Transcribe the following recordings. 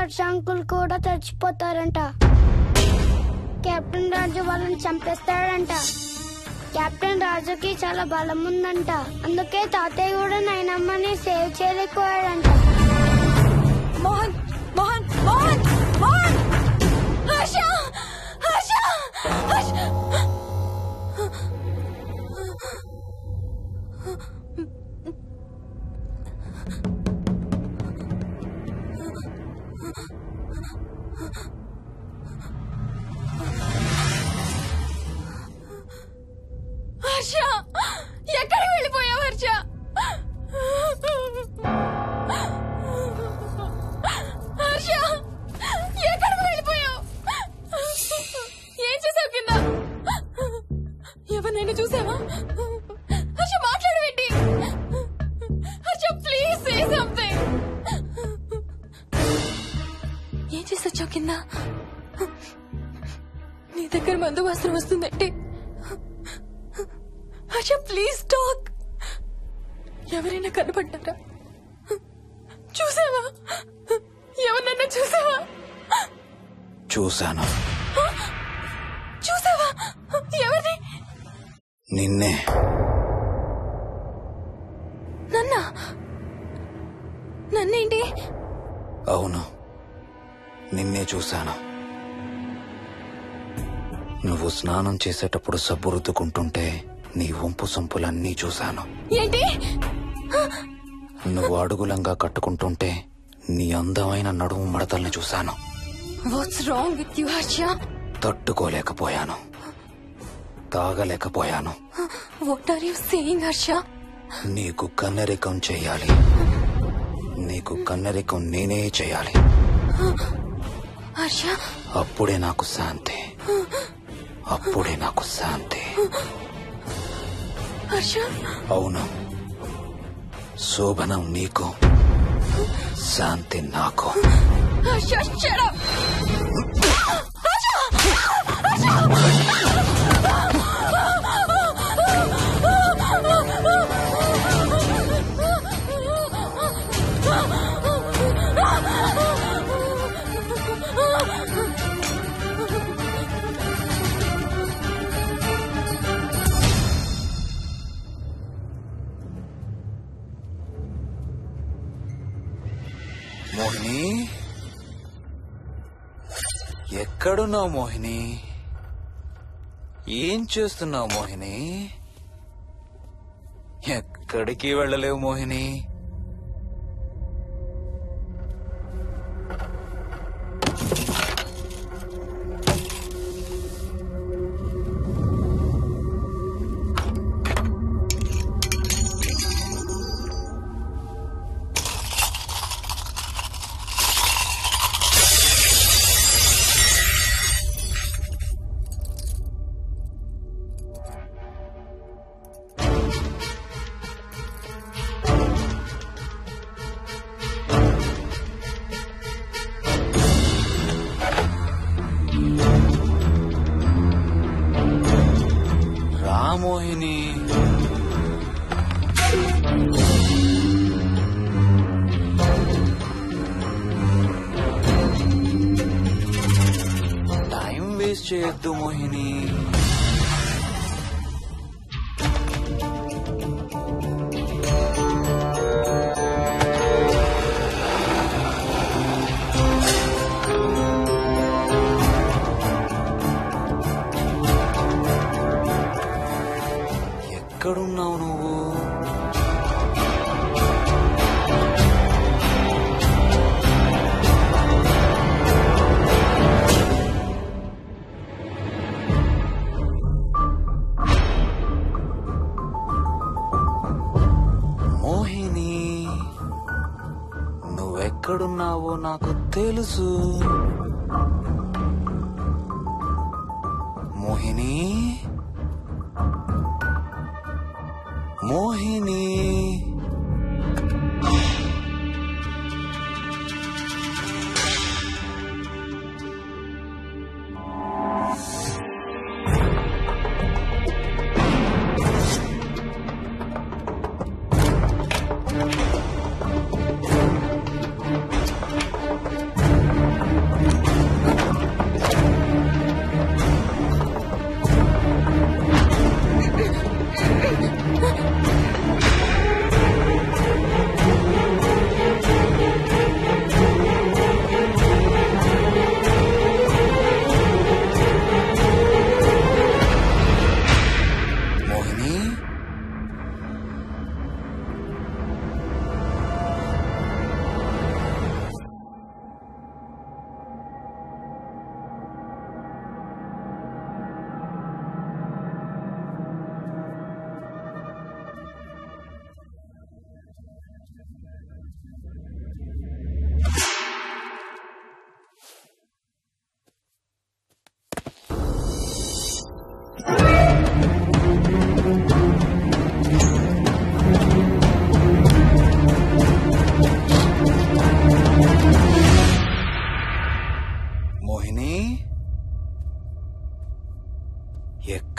Harsha uncle కూడా చచ్చిపోతారంట. Captain రాజు వాళ్ళని చంపేస్తాడంట. Captain రాజుకి చాలా బలం ఉందంట. అందుకే తాతయ్య కూడా నాయనమ్మని సేవ్ చేయలేకపోయాడంట. మోహన్ మోహన్ మోహన్ మోహన్ హర్ష హర్ష హర్ష హర్ష ఎక్కడికి వెళ్ళిపోయావు హర్ష? హర్ష ఎక్కడికి వెళ్ళిపోయావు? ఏం చేసావు కింద? ఎవరినైనా చూసావా? హర్ష మాట్లాడవేంటి? Harsha please say something. ఏం చేసొచ్చావు కింద? నీ దగ్గర మందు వాసన వస్తుందంటే హర్ష ప్లీజ్ టాక్. ఎవరైనా కనపడ్డారా? చూసావా? ఎవరినన్నా చూసావా? చూశాను. చూసావా? ఎవరిని? నిన్నే. నన్నా? నన్నేంటి? అవును, నిన్నే చూశాను. నువ్వు స్నానం చేసేటప్పుడు సబ్బు రుద్దుకుంటుంటే నీ వంపు సొంపులన్నీ చూశాను. ఏంటి? నువ్వు అడుగులంగా కట్టుకుంటుంటే నీ అందమైన నడుము మడతల్ని చూశాను. What's wrong with you Harsha? తట్టుకోలేకపోయాను, తాగలేకపోయాను. What are you saying Harsha? నీకు కన్నరికం చెయ్యాలి. నీకు కన్నరికం నేనే చేయాలి. హర్ష అప్పుడే నాకు శాంతి. అప్పుడే నాకు శాంతి. హర్ష అవును, శోభనం నీకు, శాంతి నాకు. Harsha shut up. మోహిని, ఎక్కడున్నావు మోహిని? ఏం చేస్తున్నావు మోహిని? ఎక్కడికి వెళ్ళలేవు మోహిని. మోహిని, టైం వేస్ట్ చేయొద్దు మోహిని. ఎక్కడున్నావు నువ్వు? మోహిని, నువ్వెక్కడున్నావో నాకు తెలుసు. మోహిని, మోహిని,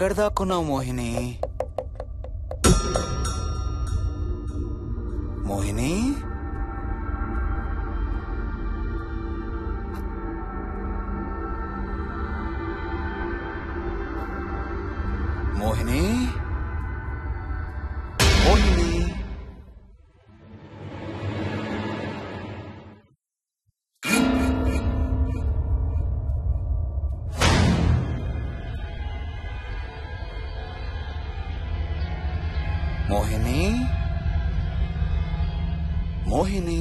ఎక్కడ దాక్కున్నావు మోహిని? మోహిని, మోహిని, మోహిని. మోహిని, మోహిని.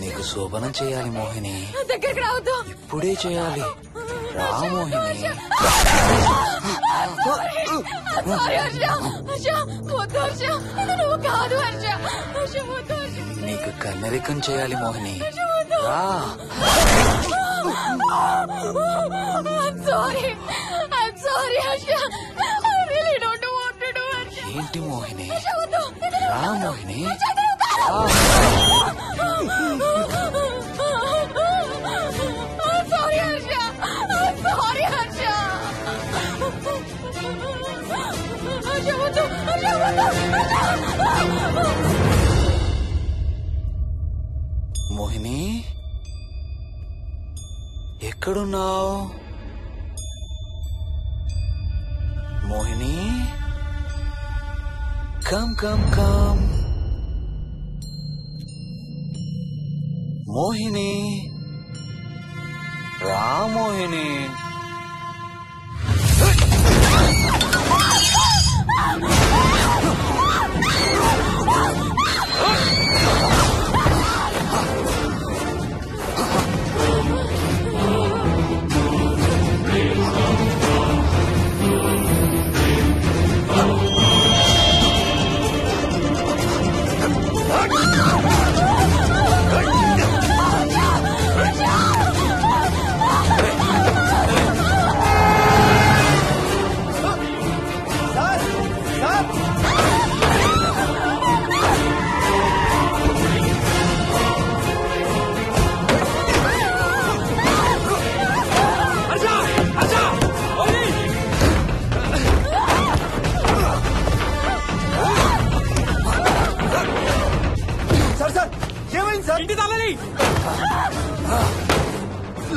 నీకు శోభనం చేయాలి మోహిని. దగ్గరికి రావద్దు. ఇప్పుడే చేయాలి. రా మోహిని. నీకు కన్నరికం చేయాలి మోహిని. రా. ఏంటి మోహిని? రా మోహిని. మోహిని, ఎక్కడున్నావు Mohini? Come come come Mohini. రా మోహిని.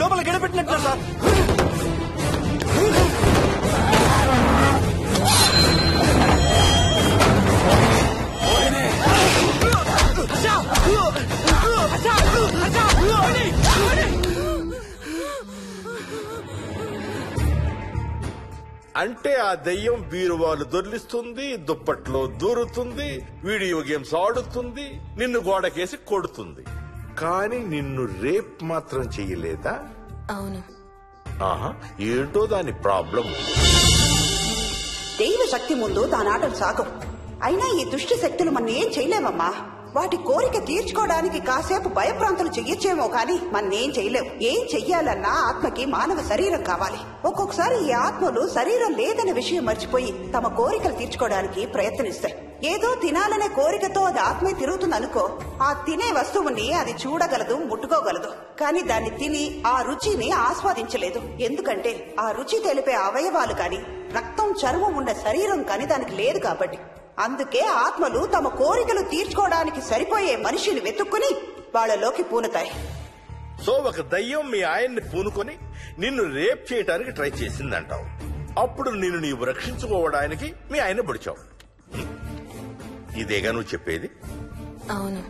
లోపల గడపెట్టినట్టు సార్. అంటే ఆ దెయ్యం బీరువాలు దొర్లిస్తుంది, దుప్పట్లో దూరుతుంది, వీడియో గేమ్స్ ఆడుతుంది, నిన్ను గోడకేసి కొడుతుంది. కానీ నిన్ను రేప్ మాత్రం చెయ్యలేదా? అవును. ఆహా, ఏంటో దాని ప్రాబ్లం. దైవ శక్తి ముందు దానాటలు సాగం. అయినా ఈ దుష్ట శక్తులు మన ఏం చేయలేమమ్మా. వాటి కోరిక తీర్చుకోవడానికి కాసేపు భయప్రాంతులు చెయ్యొచ్చేమో కానీ మన్నేం చేయలేవు. ఏం చెయ్యాలన్నా ఆత్మకి మానవ శరీరం కావాలి. ఒక్కొక్కసారి ఈ ఆత్మలు శరీరం లేదనే విషయం మర్చిపోయి తమ కోరికలు తీర్చుకోవడానికి ప్రయత్నిస్తాయి. ఏదో తినాలనే కోరికతో అది ఆత్మే తిరుగుతుందనుకో, ఆ తినే వస్తువుని అది చూడగలదు, ముట్టుకోగలదు. కానీ దాన్ని తిని ఆ రుచిని ఆస్వాదించలేదు. ఎందుకంటే ఆ రుచి తెలిపే అవయవాలు కాని, రక్తం చర్మం ఉన్న శరీరం కాని దానికి లేదు కాబట్టి. అందుకే ఆత్మలు తమ కోరికలు తీర్చుకోవడానికి సరిపోయే మనిషిని వెతుక్కుని వాళ్ళలోకి పూనుతాయి. సో ఒక దయ్యం మీ ఆయన్ని పూనుకొని నిన్ను రేప్ చేయడానికి ట్రై చేసిందంటావు. అప్పుడు నిన్ను నీవు రక్షించుకోవడానికి మీ ఆయన పొడిచావు. ఇదేగా నువ్వు చెప్పేది? అవును.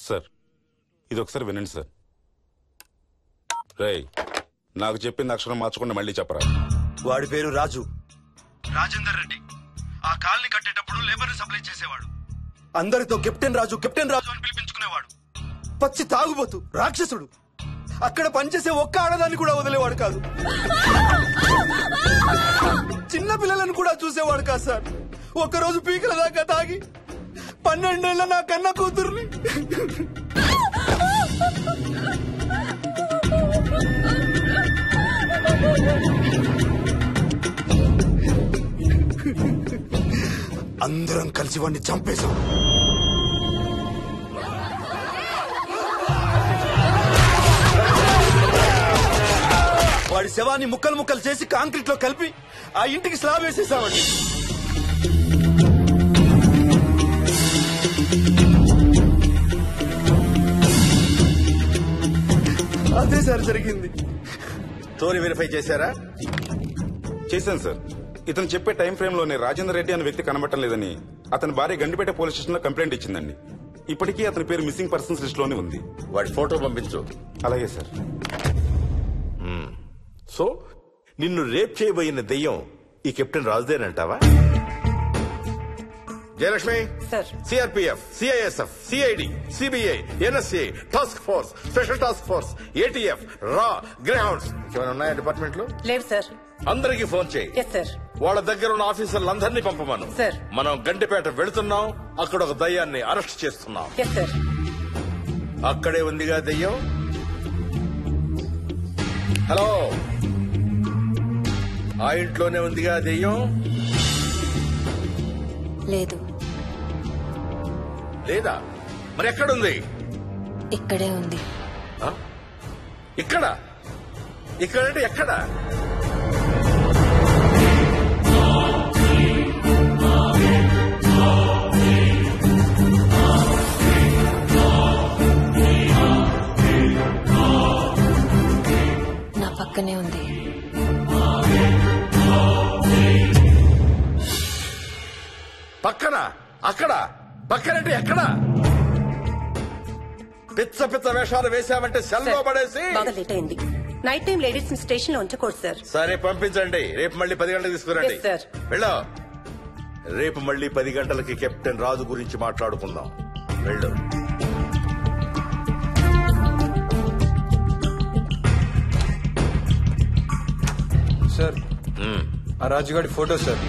సార్, ఇది ఒకసారి వినండి సార్. రేయ్, నాకు చెప్పింది అక్షరం మార్చకుండా మళ్ళీ చెప్పరా. వాడి పేరు రాజు, రాజేందర్ రెడ్డి. ఆ కాలనీ కట్టేటప్పుడు లేబర్ సప్లై చేసేవాడు. అందరితో కెప్టెన్ రాజు కెప్టెన్ రాజు అని పిలిపించుకునేవాడు. పచ్చి తాగుబోతు, రాక్షసుడు. అక్కడ పనిచేసే ఒక్క ఆడదాన్ని కూడా వదిలేవాడు కాదు. చిన్న పిల్లలను కూడా చూసేవాడు కాదు సార్. ఒక్కరోజు పీకల దాకా తాగి 12 ఏళ్ల నా కన్న కూతుర్ని అందరం కలిసి వాడిని చంపేశాం. వాడి శవాన్ని ముక్కలు ముక్కలు చేసి కాంక్రీట్ లో కలిపి ఆ ఇంటికి స్లాబ్ వేసేసామండి. అదే సార్ జరిగింది. స్టోరీ వెరిఫై చేశారా? చేశాను సార్. ఇతను చెప్పే టైం ఫ్రేమ్ లోనే రాజేందర్ రెడ్డి అనే వ్యక్తి కనబడటం లేదని అతని భార్య గండిపేట పోలీస్ స్టేషన్ లో కంప్లైంట్ ఇచ్చిందండి. ఇప్పటికీ అతని పేరు మిస్సింగ్ పర్సన్స్ లిస్ట్ లోనే ఉంది. వాడి ఫోటో పంపించు. అలాగే సార్. సో నిన్ను రేప్ చేయబోయిన దెయ్యం ఈ కెప్టెన్ రాజుదేనంటావా? Jayalakshmi, CRPF, CISF, CID, CBI, NSA, task force, special task force, ATF, రా, గ్రౌండ్స్ ఏమైనా ఉన్నాయా డిపార్ట్మెంట్ లో? లేదు సార్. అందరికి ఫోన్ చేయి. వాళ్ళ దగ్గర ఉన్న ఆఫీసర్లందరినీ పంపమను. మనం గండిపేట వెళుతున్నాం. అక్కడ ఒక దయ్యాన్ని అరెస్ట్ చేస్తున్నాం. అక్కడే ఉందిగా దయ్యం. హలో, ఆ ఇంట్లోనే ఉందిగా దెయ్యం? లేదు. లేదా? మరి ఎక్కడుంది? ఇక్కడే ఉంది. ఇక్కడ? ఇక్కడంటే ఎక్కడ? నా పక్కనే ఉంది. పక్కన? అక్కడ? పక్కనంటే ఎక్కడ? పిచ్చ పిచ్చ వేషాలు వేశామంటే సెల్లో పడేసి. బాగా లేట్ అయింది. నైట్ టైం లేడీస్ స్టేషన్ లో ఉంచకూడదు సార్. సరే పంపించండి. రేపు మళ్ళీ 10 గంటలకు తీసుకురండి. వెళ్ళు. రేపు మళ్ళీ 10 గంటలకి కెప్టెన్ రాజు గురించి మాట్లాడుకుందాం. వెళ్ళు. సార్, ఆ రాజుగాడి ఫోటో సార్.